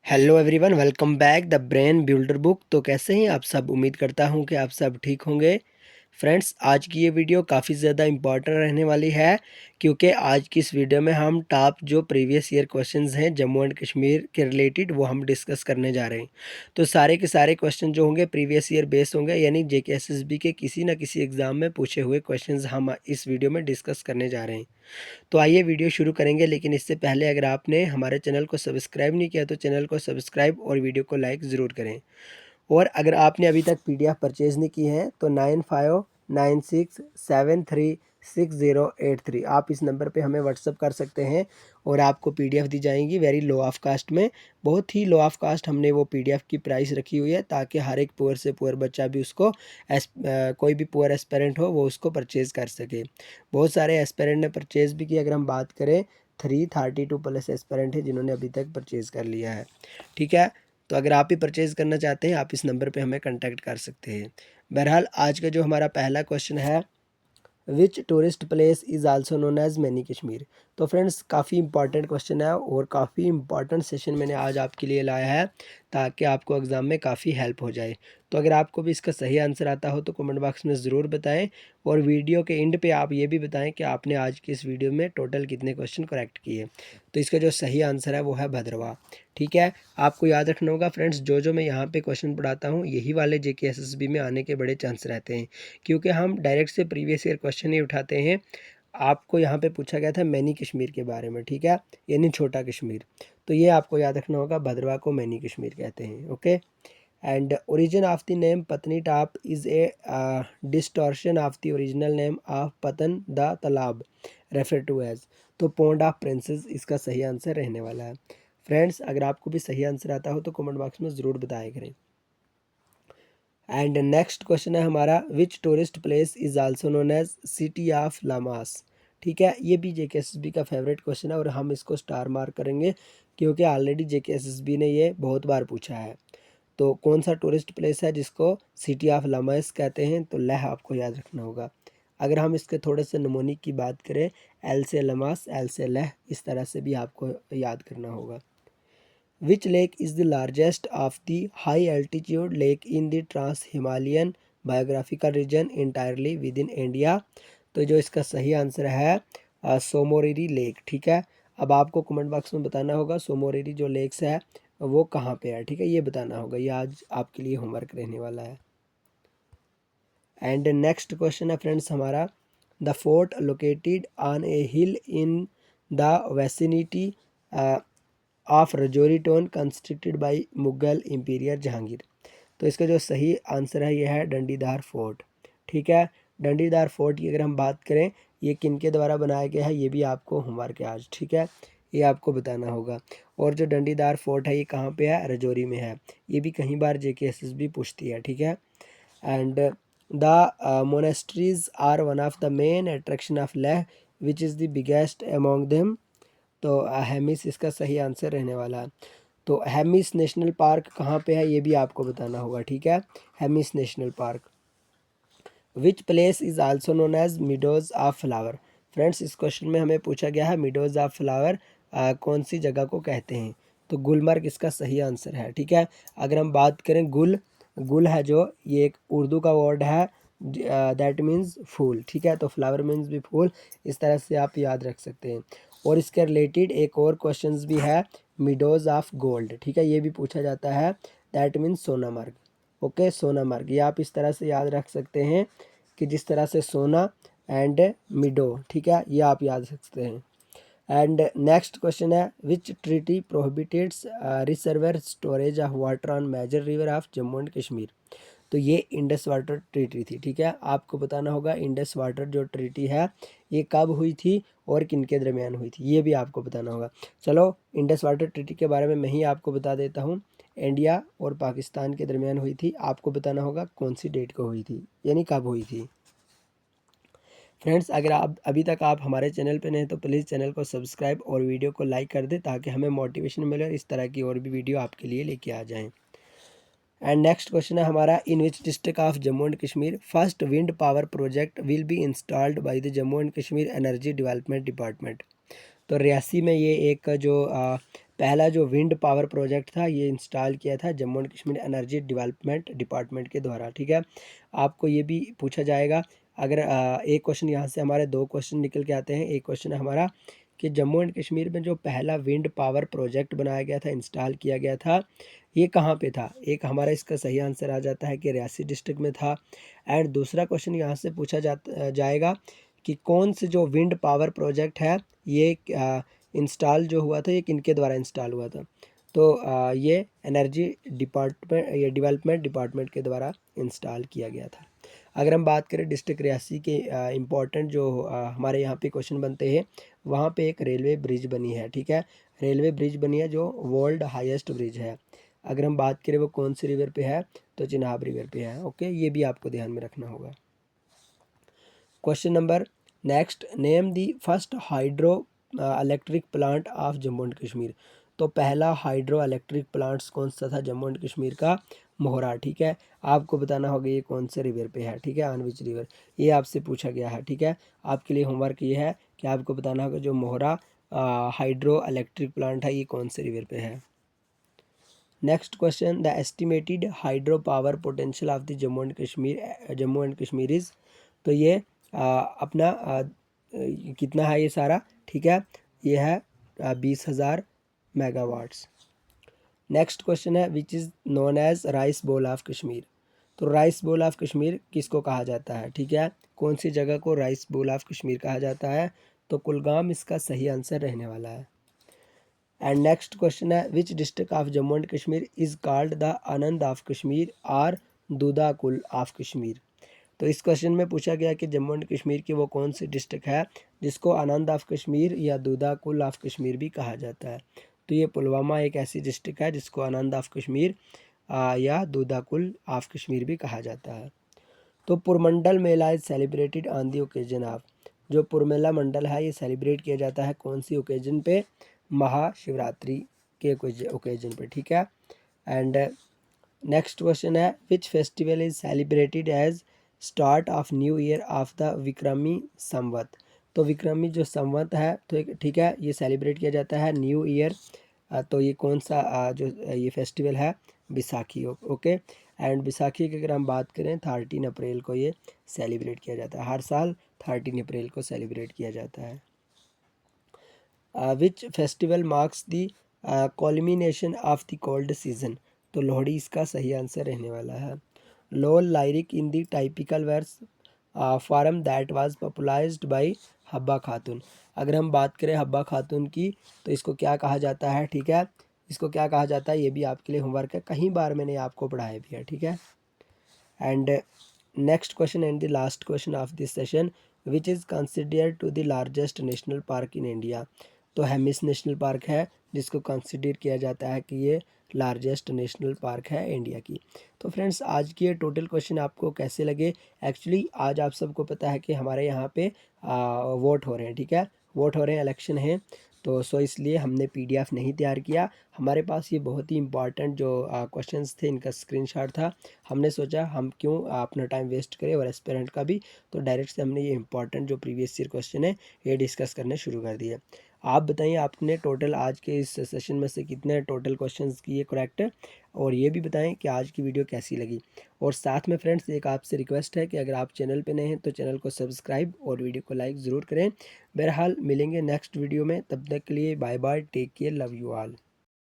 Hello everyone, welcome back the brain builder book. तो कैसे हैं आप सब? उम्मीद करता हूं कि आप सब ठीक होंगे। फ्रेंड्स, आज की ये वीडियो काफ़ी ज़्यादा इम्पॉर्टेंट रहने वाली है, क्योंकि आज की इस वीडियो में हम टॉप जो प्रीवियस ईयर क्वेश्चंस हैं जम्मू एंड कश्मीर के रिलेटेड वो हम डिस्कस करने जा रहे हैं। तो सारे के सारे क्वेश्चन जो होंगे प्रीवियस ईयर बेस होंगे, यानी जेकेएसएसबी के किसी न किसी एग्ज़ाम में पूछे हुए क्वेश्चंस हम इस वीडियो में डिस्कस करने जा रहे हैं। तो आइए वीडियो शुरू करेंगे, लेकिन इससे पहले अगर आपने हमारे चैनल को सब्सक्राइब नहीं किया तो चैनल को सब्सक्राइब और वीडियो को लाइक ज़रूर करें। और अगर आपने अभी तक पीडीएफ परचेज़ नहीं की है तो 9596736083 आप इस नंबर पे हमें व्हाट्सअप कर सकते हैं और आपको पीडीएफ दी जाएंगी वेरी लो ऑफ कास्ट में। बहुत ही लो ऑफ कास्ट हमने वो पीडीएफ की प्राइस रखी हुई है, ताकि हर एक पुअर से पुअर बच्चा भी उसको कोई भी पुअर एस्पेरेंट हो वो उसको परचेज़ कर सके। बहुत सारे एस्पेरेंट ने परचेज़ भी की। अगर हम बात करें 332 प्लस एस्पेरेंट है जिन्होंने अभी तक परचेज़ कर लिया है। ठीक है, तो अगर आप भी परचेज़ करना चाहते हैं आप इस नंबर पे हमें कांटेक्ट कर सकते हैं। बहरहाल, आज का जो हमारा पहला क्वेश्चन है, which tourist place is also known as mini Kashmir. तो फ्रेंड्स, काफ़ी इंपॉर्टेंट क्वेश्चन है और काफ़ी इंपॉर्टेंट सेशन मैंने आज आपके लिए लाया है, ताकि आपको एग्ज़ाम में काफ़ी हेल्प हो जाए। तो अगर आपको भी इसका सही आंसर आता हो तो कमेंट बॉक्स में ज़रूर बताएं, और वीडियो के एंड पे आप ये भी बताएं कि आपने आज की इस वीडियो में टोटल कितने क्वेश्चन करेक्ट किए। तो इसका जो सही आंसर है वो है भद्रवाह। ठीक है, आपको याद रखना होगा फ्रेंड्स, जो मैं यहाँ पे क्वेश्चन पढ़ाता हूँ यही वाले जेकेएसएसबी में आने के बड़े चांस रहते हैं, क्योंकि हम डायरेक्ट से प्रीवियस ईयर क्वेश्चन ही उठाते हैं। आपको यहाँ पे पूछा गया था मैनी कश्मीर के बारे में, ठीक है, यानी छोटा कश्मीर। तो ये आपको याद रखना होगा, भद्रवाह को मैनी कश्मीर कहते हैं। Okay, and origin of the name Patnitop is a distortion of the original name of Patan the Talab refer to as. तो पौंड ऑफ प्रिंसेस इसका सही आंसर रहने वाला है। फ्रेंड्स, अगर आपको भी सही आंसर आता हो तो कमेंट बॉक्स में ज़रूर बताया करें। एंड नेक्स्ट क्वेश्चन है हमारा, which tourist place is also known as city of lamas. ठीक है, ये भी जेकेएसएसबी का फेवरेट क्वेश्चन है और हम इसको स्टार मार्क करेंगे, क्योंकि ऑलरेडी जेकेएसएसबी ने ये बहुत बार पूछा है। तो कौन सा टूरिस्ट प्लेस है जिसको सिटी ऑफ लामास कहते हैं? तो लह आपको याद रखना होगा। अगर हम इसके थोड़े से नमूनिक की बात करें, एल से लमास, एल से लह, इस तरह से भी आपको याद करना होगा। Which lake is the largest of the high altitude lake in the Trans Himalayan biographical region entirely within India? तो जो इसका सही आंसर है सोमोरेरी लेक। ठीक है, अब आपको कमेंट बॉक्स में बताना होगा सोमोरेरी जो लेक्स है वो कहाँ पे है। ठीक है, ये बताना होगा, ये आज आपके लिए होमवर्क रहने वाला है। एंड नेक्स्ट क्वेश्चन है फ्रेंड्स हमारा, the fort located on A hill in the vicinity of Rajouri tone constructed by Mughal imperial Jahangir. तो इसका जो सही आंसर है यह है डंडीदार फोर्ट। ठीक है, डंडीदार फोर्ट की अगर हम बात करें ये किन के द्वारा बनाया गया है, ये भी आपको होमवर्क है आज। ठीक है, ये आपको बताना होगा। और जो डंडीदार फोर्ट है ये कहाँ पे है? रजौरी में है। ये भी कहीं बार जेकेएसएसबी पूछती है। ठीक है, and the monasteries are one of the main attraction of Leh which is the biggest among them. तो हेमिस इसका सही आंसर रहने वाला है। तो हेमिस नेशनल पार्क कहाँ पे है ये भी आपको बताना होगा। ठीक है, Hemis national park. Which place is also known as meadows of flower. Friends, इस क्वेश्चन में हमें पूछा गया है मिडोज ऑफ फ्लावर कौन सी जगह को कहते हैं? तो गुलमर्ग इसका सही आंसर है। ठीक है, अगर हम बात करें गुल है जो, ये एक उर्दू का वर्ड है, दैट मीन्स फूल। ठीक है, तो फ्लावर मीन्स भी फूल, इस तरह से आप याद रख सकते हैं। और इसके रिलेटेड एक और क्वेश्चंस भी है, मिडोज ऑफ गोल्ड। ठीक है, ये भी पूछा जाता है, that means Sonamarg. Okay, Sonamarg, ये आप इस तरह से याद रख सकते हैं कि जिस तरह से सोना एंड मिडो। ठीक है, ये आप याद रख सकते हैं। एंड नेक्स्ट क्वेश्चन है, which treaty prohibits reservoir storage of water on major river of Jammu and Kashmir. तो ये इंडस वाटर ट्रीटी थी। ठीक है, आपको बताना होगा इंडस वाटर जो ट्रीटी है ये कब हुई थी और किन के दरमियान हुई थी, ये भी आपको बताना होगा। चलो, इंडस वाटर ट्रीटी के बारे में मैं ही आपको बता देता हूँ। इंडिया और पाकिस्तान के दरमियान हुई थी। आपको बताना होगा कौन सी डेट को हुई थी, यानी कब हुई थी। फ्रेंड्स, अगर आप अभी तक आप हमारे चैनल पे नहीं तो प्लीज़ चैनल को सब्सक्राइब और वीडियो को लाइक कर दें, ताकि हमें मोटिवेशन मिले और इस तरह की और भी वीडियो आपके लिए लेके आ जाएं। एंड नेक्स्ट क्वेश्चन है हमारा, in which district of Jammu and Kashmir first wind power project will be installed by the Jammu and Kashmir energy development department. तो रियासी में ये एक जो पहला जो विंड पावर प्रोजेक्ट था ये इंस्टॉल किया था Jammu and Kashmir energy development department के द्वारा। ठीक है, आपको ये भी पूछा जाएगा। अगर एक क्वेश्चन यहाँ से हमारे दो क्वेश्चन निकल के आते हैं। एक क्वेश्चन है हमारा कि जम्मू एंड कश्मीर में जो पहला विंड पावर प्रोजेक्ट बनाया गया था, इंस्टॉल किया गया था, ये कहाँ पे था। एक हमारा इसका सही आंसर आ जाता है कि रियासी डिस्ट्रिक्ट में था। एंड दूसरा क्वेश्चन यहाँ से पूछा जाएगा कि कौन से जो विंड पावर प्रोजेक्ट है ये इंस्टॉल जो हुआ था ये किनके द्वारा इंस्टॉल हुआ था। तो ये एनर्जी डिपार्टमेंट ये डेवलपमेंट डिपार्टमेंट के द्वारा इंस्टॉल किया गया था। अगर हम बात करें डिस्ट्रिक्ट रियासी के इम्पोर्टेंट जो हमारे यहाँ पे क्वेश्चन बनते हैं, वहाँ पे एक रेलवे ब्रिज बनी है। ठीक है, रेलवे ब्रिज बनी है जो वर्ल्ड हाईएस्ट ब्रिज है। अगर हम बात करें वो कौन सी रिवर पे है, तो चिनाब रिवर पे है। ओके, ये भी आपको ध्यान में रखना होगा। Question number next, name the first hydro electric plant of Jammu and Kashmir. तो पहला हाइड्रो इलेक्ट्रिक प्लांट्स कौन सा था जम्मू एंड कश्मीर का, मोहरा। ठीक है, आपको बताना होगा ये कौन से रिवर पे है। ठीक है, ऑन विच रिवर, ये आपसे पूछा गया है। ठीक है, आपके लिए होमवर्क ये है कि आपको बताना होगा जो मोहरा हाइड्रो इलेक्ट्रिक प्लांट है ये कौन से रिवर पे है। Next question, the estimated hydro power potential of the Jammu and Kashmir is. तो ये अपना कितना है ये सारा। ठीक है, ये है 20,000 मेगावाट्स। नेक्स्ट क्वेश्चन है which is known as rice bowl of Kashmir. तो राइस बोल ऑफ कश्मीर किसको कहा जाता है। ठीक है, कौन सी जगह को राइस बोल ऑफ कश्मीर कहा जाता है, तो कुलगाम इसका सही आंसर रहने वाला है। एंड नेक्स्ट क्वेश्चन है विच district of Jammu and Kashmir is called the Anand of Kashmir और दूधा कुल ऑफ कश्मीर। तो इस क्वेश्चन में पूछा गया कि जम्मू एंड कश्मीर की वो कौन सी डिस्ट्रिक्ट है जिसको आनंद ऑफ कश्मीर या दूधा कुल ऑफ कश्मीर भी कहा जाता है। तो ये पुलवामा एक ऐसी डिस्ट्रिक्ट है जिसको आनंद ऑफ कश्मीर या दूधा कुल ऑफ कश्मीर भी कहा जाता है। तो Purmandal mela is celebrated on the occasion of. जो पुरमेला मंडल है ये सेलिब्रेट किया जाता है कौन सी ओकेजन पे, महाशिवरात्रि के ओकेजन पे। ठीक है, एंड नेक्स्ट क्वेश्चन है which festival is celebrated as start of new year of the Vikrami Samvat. तो विक्रमी जो संवत है, तो ठीक है, ये सेलिब्रेट किया जाता है न्यू ईयर। तो ये कौन सा जो ये फेस्टिवल है, बैसाखी। ओके, एंड बैसाखी की अगर हम बात करें 13 अप्रैल को ये सेलिब्रेट किया जाता है। हर साल 13 अप्रैल को सेलिब्रेट किया जाता है। Which festival marks the culmination of the cold season. तो लोहड़ी इसका सही आंसर रहने वाला है। Lol lyric in the typical verse form that was popularized by Habba Khatoon. अगर हम बात करें हब्बा खातून की, तो इसको क्या कहा जाता है। ठीक है, इसको क्या कहा जाता है ये भी आपके लिए होमवर्क है, कहीं बार मैंने आपको पढ़ाया भी है। ठीक है, and next question and the last question of this session, which is considered to the largest national park in India. तो हेमिस नेशनल पार्क है जिसको कंसिडर किया जाता है कि ये लार्जेस्ट नेशनल पार्क है इंडिया की। तो फ्रेंड्स, आज के ये टोटल क्वेश्चन आपको कैसे लगे। एक्चुअली आज आप सबको पता है कि हमारे यहाँ पे वोट हो रहे हैं। ठीक है, वोट हो रहे हैं, इलेक्शन है, तो सो इसलिए हमने पीडीएफ नहीं तैयार किया। हमारे पास ये बहुत ही इंपॉर्टेंट जो क्वेश्चंस थे इनका स्क्रीनशॉट था। हमने सोचा हम क्यों अपना टाइम वेस्ट करें और एस्पिरेंट का भी, तो डायरेक्ट से हमने ये इंपॉर्टेंट जो प्रीवियस ईयर क्वेश्चन है ये डिस्कस करने शुरू कर दिए। आप बताइए आपने टोटल आज के इस सेशन में से कितने टोटल क्वेश्चंस किए करेक्ट, और ये भी बताएं कि आज की वीडियो कैसी लगी। और साथ में फ्रेंड्स एक आपसे रिक्वेस्ट है कि अगर आप चैनल पे नए हैं तो चैनल को सब्सक्राइब और वीडियो को लाइक ज़रूर करें। बहरहाल मिलेंगे नेक्स्ट वीडियो में, तब तक के लिए bye bye, take care, love you all.